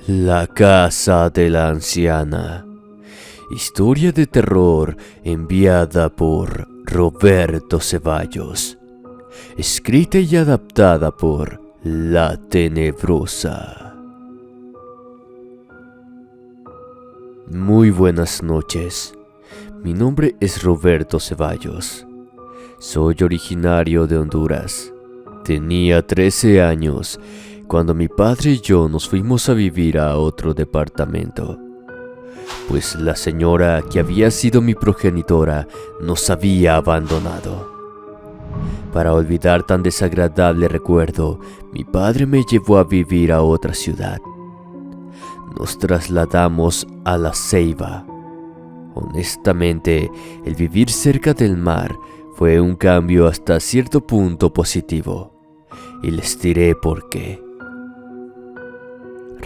La casa de la anciana. Historia de terror enviada por Roberto Ceballos. Escrita y adaptada por La Tenebrosa. Muy buenas noches. Mi nombre es Roberto Ceballos. Soy originario de Honduras. Tenía 13 años cuando mi padre y yo nos fuimos a vivir a otro departamento, pues la señora que había sido mi progenitora nos había abandonado. Para olvidar tan desagradable recuerdo, mi padre me llevó a vivir a otra ciudad. Nos trasladamos a La Ceiba. Honestamente, el vivir cerca del mar fue un cambio hasta cierto punto positivo, y les diré por qué.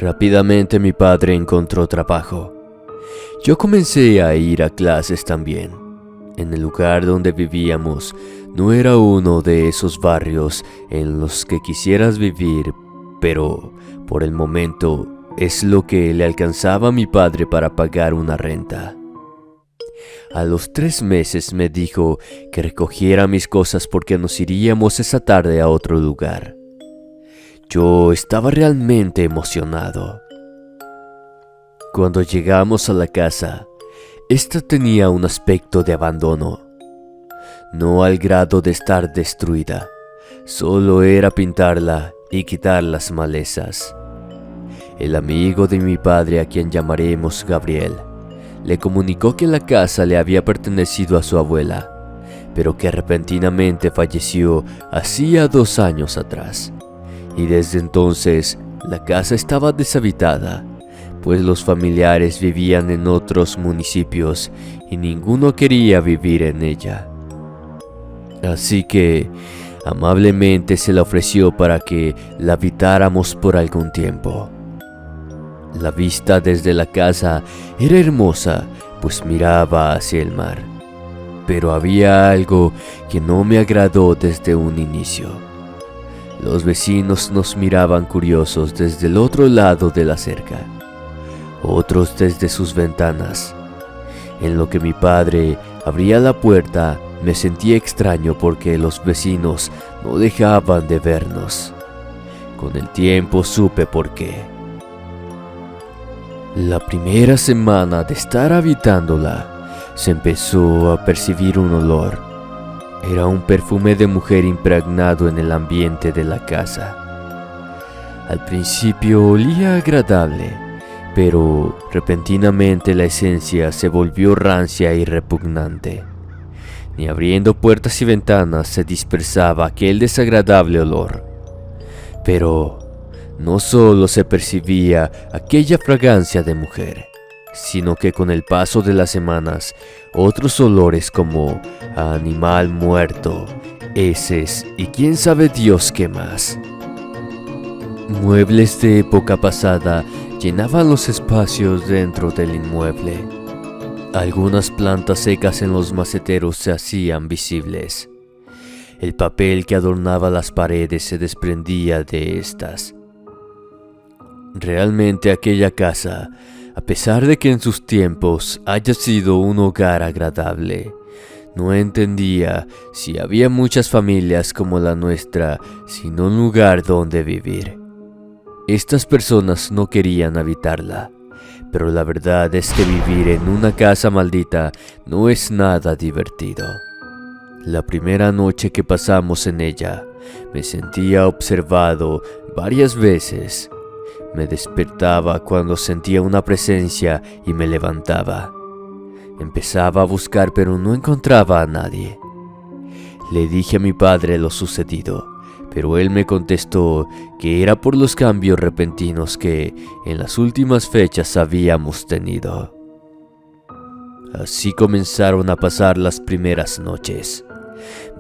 Rápidamente mi padre encontró trabajo. Yo comencé a ir a clases también. En el lugar donde vivíamos no era uno de esos barrios en los que quisieras vivir, pero por el momento es lo que le alcanzaba a mi padre para pagar una renta. A los 3 meses me dijo que recogiera mis cosas porque nos iríamos esa tarde a otro lugar. Yo estaba realmente emocionado. Cuando llegamos a la casa, esta tenía un aspecto de abandono. No al grado de estar destruida, solo era pintarla y quitar las malezas. El amigo de mi padre, a quien llamaremos Gabriel, le comunicó que la casa le había pertenecido a su abuela, pero que repentinamente falleció hacía 2 años atrás. Y desde entonces la casa estaba deshabitada, pues los familiares vivían en otros municipios y ninguno quería vivir en ella. Así que amablemente se la ofreció para que la habitáramos por algún tiempo. La vista desde la casa era hermosa, pues miraba hacia el mar. Pero había algo que no me agradó desde un inicio. Los vecinos nos miraban curiosos desde el otro lado de la cerca, otros desde sus ventanas. En lo que mi padre abría la puerta, me sentí extraño porque los vecinos no dejaban de vernos. Con el tiempo supe por qué. La primera semana de estar habitándola, se empezó a percibir un olor. Era un perfume de mujer impregnado en el ambiente de la casa. Al principio olía agradable, pero repentinamente la esencia se volvió rancia y repugnante. Ni abriendo puertas y ventanas se dispersaba aquel desagradable olor. Pero no solo se percibía aquella fragancia de mujer, sino que con el paso de las semanas, otros olores como a animal muerto, heces y quién sabe Dios qué más. Muebles de época pasada llenaban los espacios dentro del inmueble. Algunas plantas secas en los maceteros se hacían visibles. El papel que adornaba las paredes se desprendía de estas. Realmente aquella casa, a pesar de que en sus tiempos haya sido un hogar agradable, no entendía si había muchas familias como la nuestra sin un lugar donde vivir. Estas personas no querían habitarla, pero la verdad es que vivir en una casa maldita no es nada divertido. La primera noche que pasamos en ella, me sentía observado varias veces. Me despertaba cuando sentía una presencia y me levantaba. Empezaba a buscar pero no encontraba a nadie. Le dije a mi padre lo sucedido, pero él me contestó que era por los cambios repentinos que en las últimas fechas habíamos tenido. Así comenzaron a pasar las primeras noches.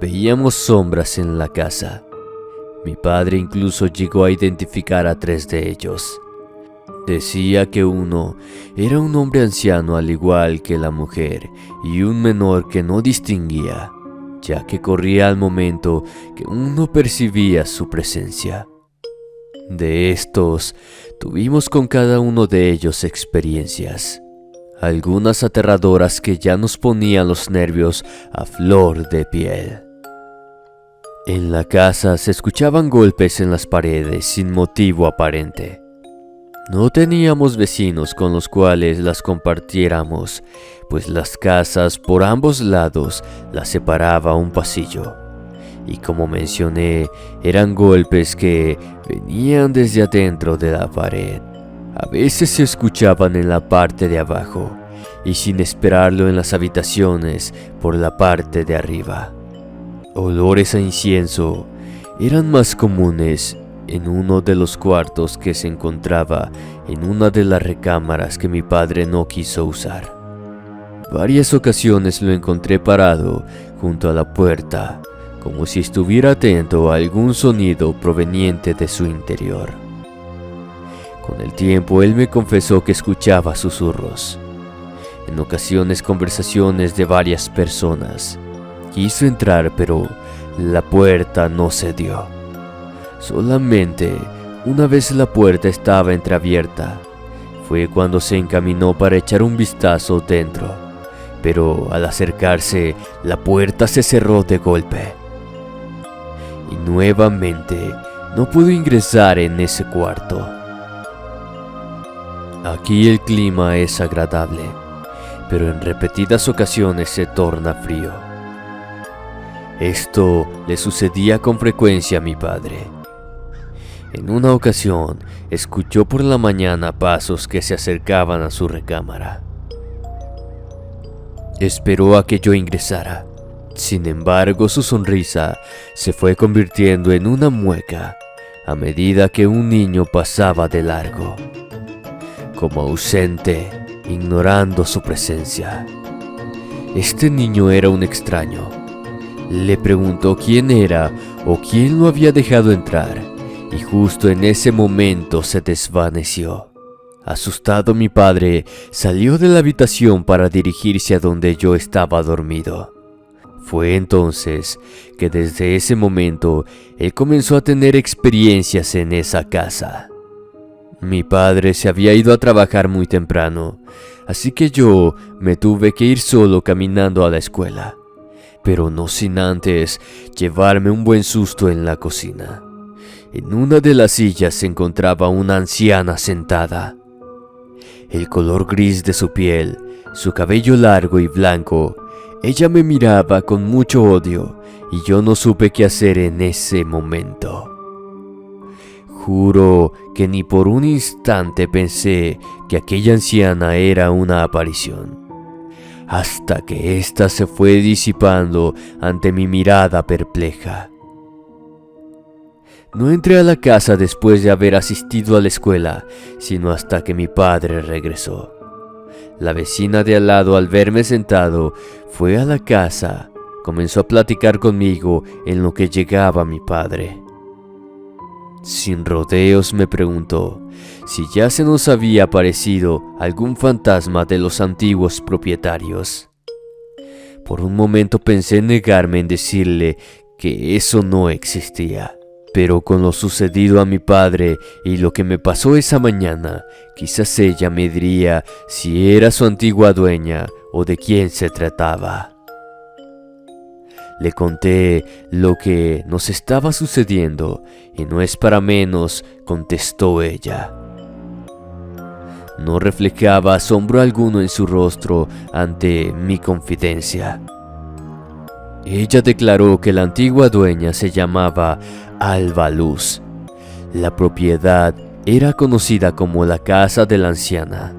Veíamos sombras en la casa. Mi padre incluso llegó a identificar a 3 de ellos. Decía que uno era un hombre anciano al igual que la mujer y un menor que no distinguía, ya que corría al momento que uno percibía su presencia. De estos, Tuvimos con cada uno de ellos experiencias, algunas aterradoras que ya nos ponían los nervios a flor de piel. En la casa se escuchaban golpes en las paredes sin motivo aparente. No teníamos vecinos con los cuales las compartiéramos, pues las casas por ambos lados las separaba un pasillo. Y como mencioné, eran golpes que venían desde adentro de la pared. A veces se escuchaban en la parte de abajo y sin esperarlo en las habitaciones por la parte de arriba. Olores a incienso eran más comunes en uno de los cuartos que se encontraba en una de las recámaras que mi padre no quiso usar. Varias ocasiones lo encontré parado junto a la puerta, como si estuviera atento a algún sonido proveniente de su interior. Con el tiempo él me confesó que escuchaba susurros, en ocasiones conversaciones de varias personas. Quiso entrar, pero la puerta no cedió. Solamente una vez la puerta estaba entreabierta. Fue cuando se encaminó para echar un vistazo dentro, pero al acercarse, la puerta se cerró de golpe. Y nuevamente no pudo ingresar en ese cuarto. Aquí el clima es agradable, pero en repetidas ocasiones se torna frío. Esto le sucedía con frecuencia a mi padre. En una ocasión, escuchó por la mañana pasos que se acercaban a su recámara. Esperó a que yo ingresara. Sin embargo, su sonrisa se fue convirtiendo en una mueca a medida que un niño pasaba de largo, como ausente, ignorando su presencia. Este niño era un extraño. Le preguntó quién era o quién lo había dejado entrar, y justo en ese momento se desvaneció. Asustado, mi padre salió de la habitación para dirigirse a donde yo estaba dormido. Fue entonces que desde ese momento él comenzó a tener experiencias en esa casa. Mi padre se había ido a trabajar muy temprano, así que yo me tuve que ir solo caminando a la escuela, pero no sin antes llevarme un buen susto en la cocina. En una de las sillas se encontraba una anciana sentada. El color gris de su piel, su cabello largo y blanco, ella me miraba con mucho odio y yo no supe qué hacer en ese momento. Juro que ni por un instante pensé que aquella anciana era una aparición, hasta que ésta se fue disipando ante mi mirada perpleja. No entré a la casa después de haber asistido a la escuela, sino hasta que mi padre regresó. La vecina de al lado, al verme sentado, fue a la casa, comenzó a platicar conmigo en lo que llegaba mi padre. Sin rodeos me preguntó si ya se nos había aparecido algún fantasma de los antiguos propietarios. Por un momento pensé en negarme en decirle que eso no existía. Pero con lo sucedido a mi padre y lo que me pasó esa mañana, quizás ella me diría si era su antigua dueña o de quién se trataba. Le conté lo que nos estaba sucediendo y no es para menos, contestó ella. No reflejaba asombro alguno en su rostro ante mi confidencia. Ella declaró que la antigua dueña se llamaba Alba Luz. La propiedad era conocida como la casa de la anciana.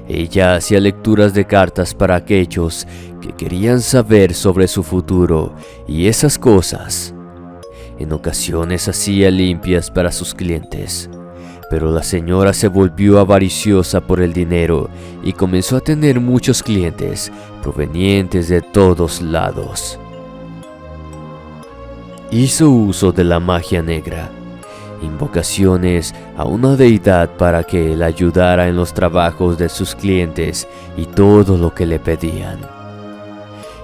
Ella hacía lecturas de cartas para aquellos que querían saber sobre su futuro y esas cosas. En ocasiones hacía limpias para sus clientes, pero la señora se volvió avariciosa por el dinero y comenzó a tener muchos clientes provenientes de todos lados. Hizo uso de la magia negra, invocaciones a una deidad para que la ayudara en los trabajos de sus clientes y todo lo que le pedían.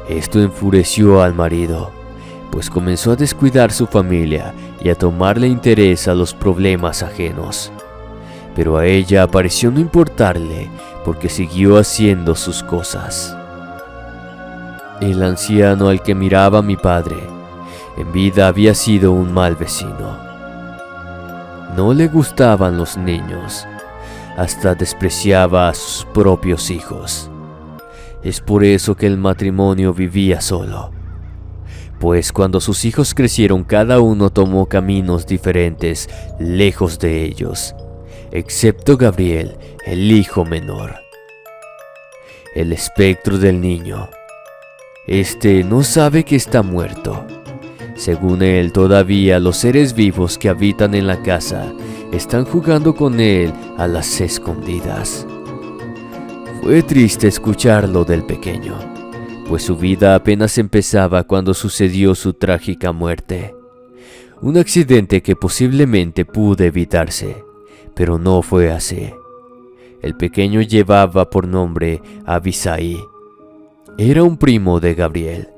Esto enfureció al marido, pues comenzó a descuidar su familia y a tomarle interés a los problemas ajenos. pero a ella pareció no importarle porque siguió haciendo sus cosas. El anciano al que miraba mi padre en vida había sido un mal vecino. No le gustaban los niños, hasta despreciaba a sus propios hijos. Es por eso que el matrimonio vivía solo, pues cuando sus hijos crecieron cada uno tomó caminos diferentes lejos de ellos, excepto Gabriel, el hijo menor. El espectro del niño. Este no sabe que está muerto. Según él, todavía los seres vivos que habitan en la casa están jugando con él a las escondidas. Fue triste escucharlo del pequeño, pues su vida apenas empezaba cuando sucedió su trágica muerte. Un accidente que posiblemente pudo evitarse, pero no fue así. El pequeño llevaba por nombre Abisai. Era un primo de Gabriel.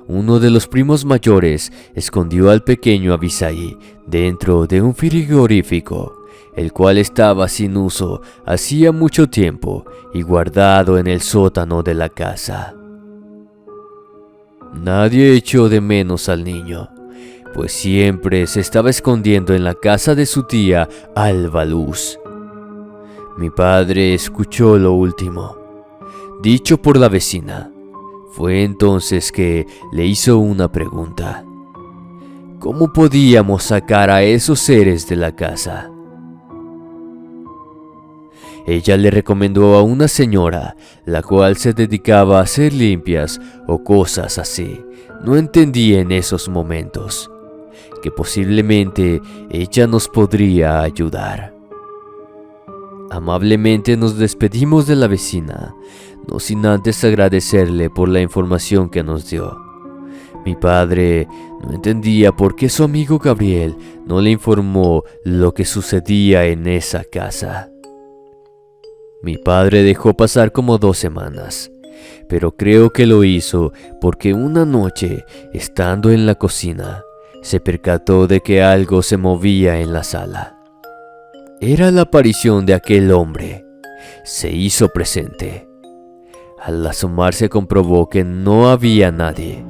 Uno de los primos mayores escondió al pequeño Abisai dentro de un frigorífico, el cual estaba sin uso hacía mucho tiempo y guardado en el sótano de la casa. Nadie echó de menos al niño, pues siempre se estaba escondiendo en la casa de su tía Alba Luz. Mi padre escuchó lo último, dicho por la vecina. Fue entonces que le hizo una pregunta. ¿Cómo podíamos sacar a esos seres de la casa? Ella le recomendó a una señora, la cual se dedicaba a hacer limpias o cosas así. No entendí en esos momentos que posiblemente ella nos podría ayudar. Amablemente nos despedimos de la vecina, no sin antes agradecerle por la información que nos dio. Mi padre no entendía por qué su amigo Gabriel no le informó lo que sucedía en esa casa. Mi padre dejó pasar como 2 semanas, pero creo que lo hizo porque una noche, estando en la cocina, se percató de que algo se movía en la sala. Era la aparición de aquel hombre. Se hizo presente. Al asomarse comprobó que no había nadie,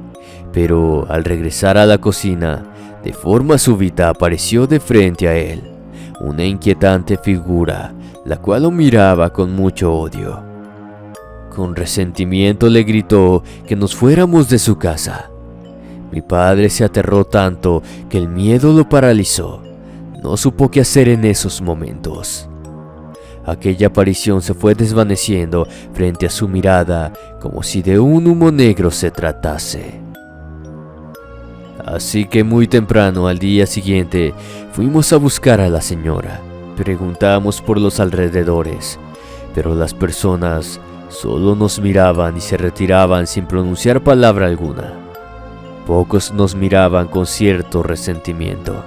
pero al regresar a la cocina, de forma súbita apareció de frente a él una inquietante figura, la cual lo miraba con mucho odio. Con resentimiento le gritó que nos fuéramos de su casa. Mi padre se aterró tanto que el miedo lo paralizó. No supo qué hacer en esos momentos. Aquella aparición se fue desvaneciendo frente a su mirada como si de un humo negro se tratase. Así que muy temprano al día siguiente fuimos a buscar a la señora. Preguntamos por los alrededores, pero las personas solo nos miraban y se retiraban sin pronunciar palabra alguna. Pocos nos miraban con cierto resentimiento.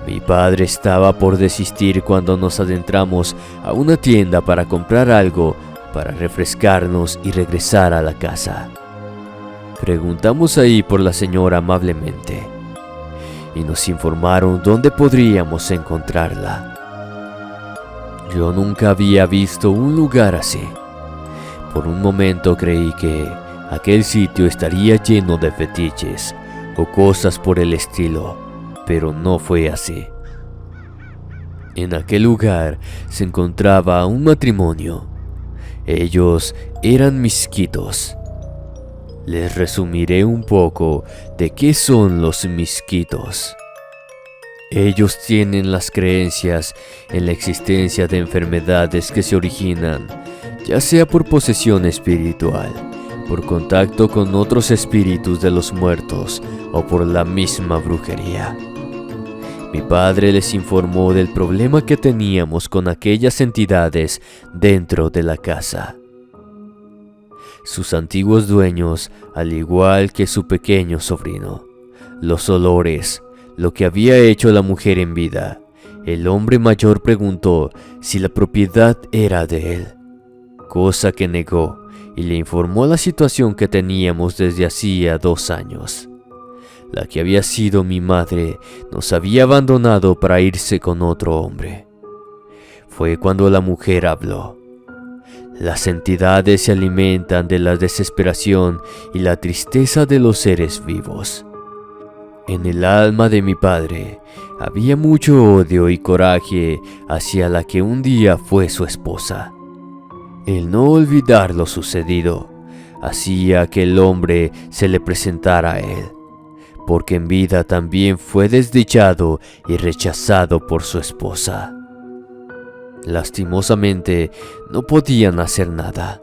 Mi padre estaba por desistir cuando nos adentramos a una tienda para comprar algo para refrescarnos y regresar a la casa. Preguntamos ahí por la señora amablemente y nos informaron dónde podríamos encontrarla. Yo nunca había visto un lugar así. Por un momento creí que aquel sitio estaría lleno de fetiches o cosas por el estilo, pero no fue así. En aquel lugar se encontraba un matrimonio. Ellos eran misquitos. Les resumiré un poco de qué son los misquitos. Ellos tienen las creencias en la existencia de enfermedades que se originan, ya sea por posesión espiritual, por contacto con otros espíritus de los muertos o por la misma brujería. Mi padre les informó del problema que teníamos con aquellas entidades dentro de la casa. Sus antiguos dueños, al igual que su pequeño sobrino, los olores, lo que había hecho la mujer en vida. El hombre mayor preguntó si la propiedad era de él, cosa que negó, y le informó la situación que teníamos desde hacía 2 años. La que había sido mi madre nos había abandonado para irse con otro hombre. fue cuando la mujer habló. Las entidades se alimentan de la desesperación y la tristeza de los seres vivos. En el alma de mi padre había mucho odio y coraje hacia la que un día fue su esposa. El no olvidar lo sucedido hacía que el hombre se le presentara a él, porque en vida también fue desdichado y rechazado por su esposa. Lastimosamente, no podían hacer nada.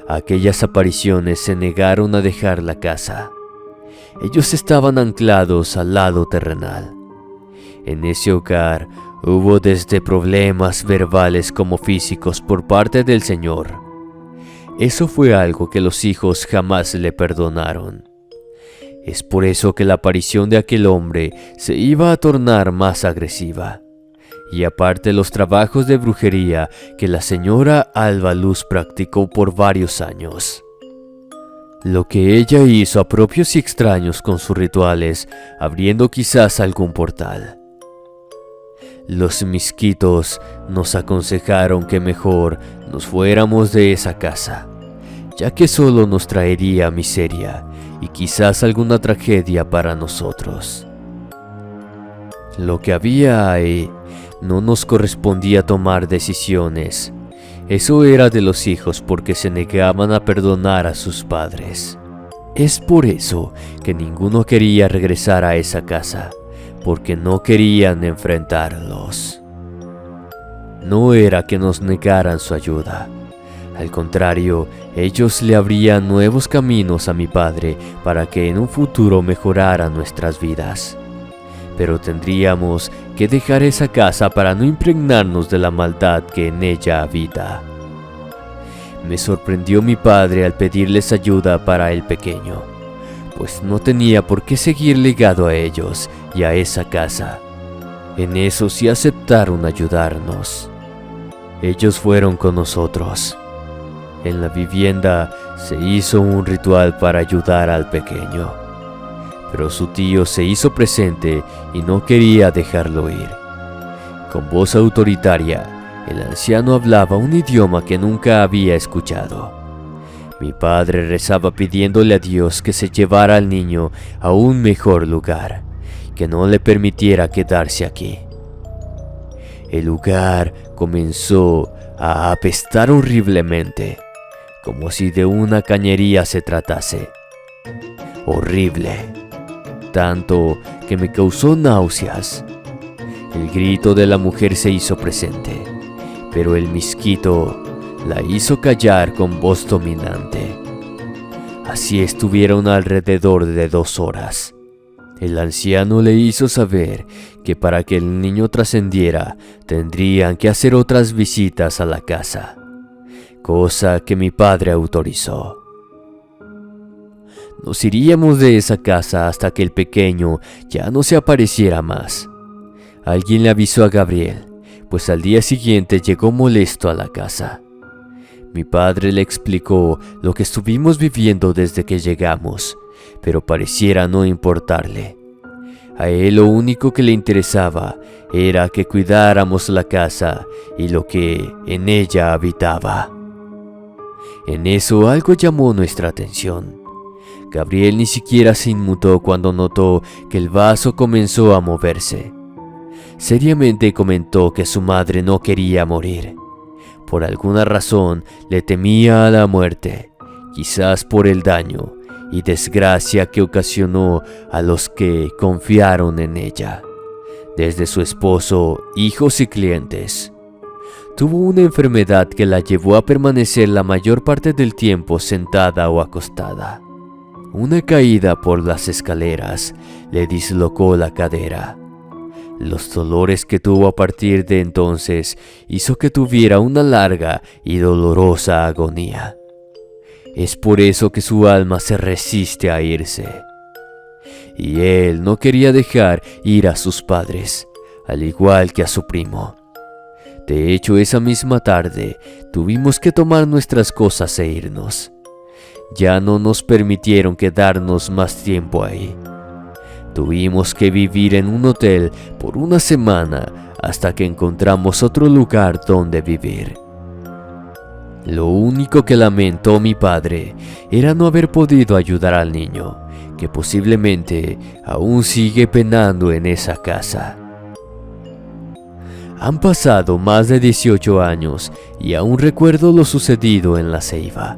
Aquellas apariciones se negaron a dejar la casa. Ellos estaban anclados al lado terrenal. En ese hogar hubo desde problemas verbales como físicos por parte del Señor. Eso fue algo que los hijos jamás le perdonaron. Es por eso que la aparición de aquel hombre se iba a tornar más agresiva. Y aparte los trabajos de brujería que la señora Alba Luz practicó por varios años. Lo que ella hizo a propios y extraños con sus rituales, abriendo quizás algún portal. Los misquitos nos aconsejaron que mejor nos fuéramos de esa casa, ya que solo nos traería miseria y quizás alguna tragedia para nosotros. Lo que había ahí no nos correspondía tomar decisiones. Eso era de los hijos porque se negaban a perdonar a sus padres. Es por eso que ninguno quería regresar a esa casa, porque no querían enfrentarlos. No era que nos negaran su ayuda. Al contrario, ellos le abrían nuevos caminos a mi padre para que en un futuro mejorara nuestras vidas. Pero tendríamos que dejar esa casa para no impregnarnos de la maldad que en ella habita. Me sorprendió mi padre al pedirles ayuda para el pequeño, pues no tenía por qué seguir ligado a ellos y a esa casa. En eso sí aceptaron ayudarnos. Ellos fueron con nosotros. En la vivienda se hizo un ritual para ayudar al pequeño. Pero su tío se hizo presente y no quería dejarlo ir. Con voz autoritaria, el anciano hablaba un idioma que nunca había escuchado. Mi padre rezaba pidiéndole a Dios que se llevara al niño a un mejor lugar, que no le permitiera quedarse aquí. El lugar comenzó a apestar horriblemente, como si de una cañería se tratase. Horrible. Tanto que me causó náuseas. El grito de la mujer se hizo presente, pero el misquito la hizo callar con voz dominante. Así estuvieron alrededor de 2 horas. El anciano le hizo saber que para que el niño trascendiera tendrían que hacer otras visitas a la casa, cosa que mi padre autorizó. Nos iríamos de esa casa hasta que el pequeño ya no se apareciera más. Alguien le avisó a Gabriel, pues al día siguiente llegó molesto a la casa. Mi padre le explicó lo que estuvimos viviendo desde que llegamos, pero pareciera no importarle. A él lo único que le interesaba era que cuidáramos la casa y lo que en ella habitaba. En eso algo llamó nuestra atención. Gabriel ni siquiera se inmutó cuando notó que el vaso comenzó a moverse. Seriamente comentó que su madre no quería morir. Por alguna razón le temía a la muerte, quizás por el daño y desgracia que ocasionó a los que confiaron en ella, desde su esposo, hijos y clientes. Tuvo una enfermedad que la llevó a permanecer la mayor parte del tiempo sentada o acostada. Una caída por las escaleras le dislocó la cadera. Los dolores que tuvo a partir de entonces hizo que tuviera una larga y dolorosa agonía. Es por eso que su alma se resiste a irse. Y él no quería dejar ir a sus padres, al igual que a su primo. De hecho, esa misma tarde tuvimos que tomar nuestras cosas e irnos. Ya no nos permitieron quedarnos más tiempo ahí. Tuvimos que vivir en un hotel por una semana hasta que encontramos otro lugar donde vivir. Lo único que lamentó mi padre era no haber podido ayudar al niño, que posiblemente aún sigue penando en esa casa. Han pasado más de 18 años y aún recuerdo lo sucedido en La Ceiba.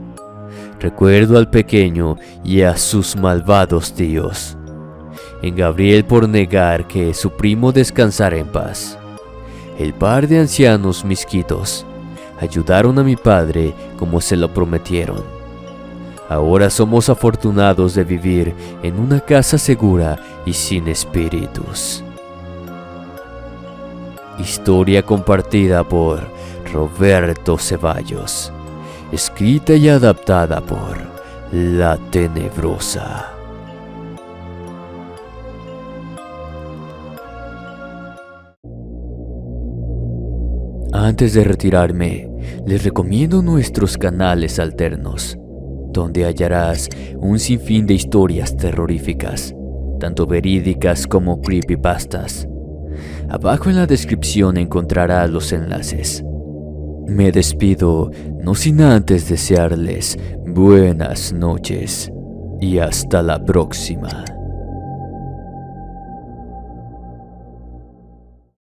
Recuerdo al pequeño y a sus malvados tíos. En Gabriel por negar que su primo descansara en paz. El par de ancianos misquitos ayudaron a mi padre como se lo prometieron. Ahora somos afortunados de vivir en una casa segura y sin espíritus. Historia compartida por Roberto Ceballos. Escrita y adaptada por La Tenebrosa. Antes de retirarme, les recomiendo nuestros canales alternos, donde hallarás un sinfín de historias terroríficas, tanto verídicas como creepypastas. Abajo en la descripción encontrarás los enlaces. Me despido, no sin antes desearles buenas noches y hasta la próxima.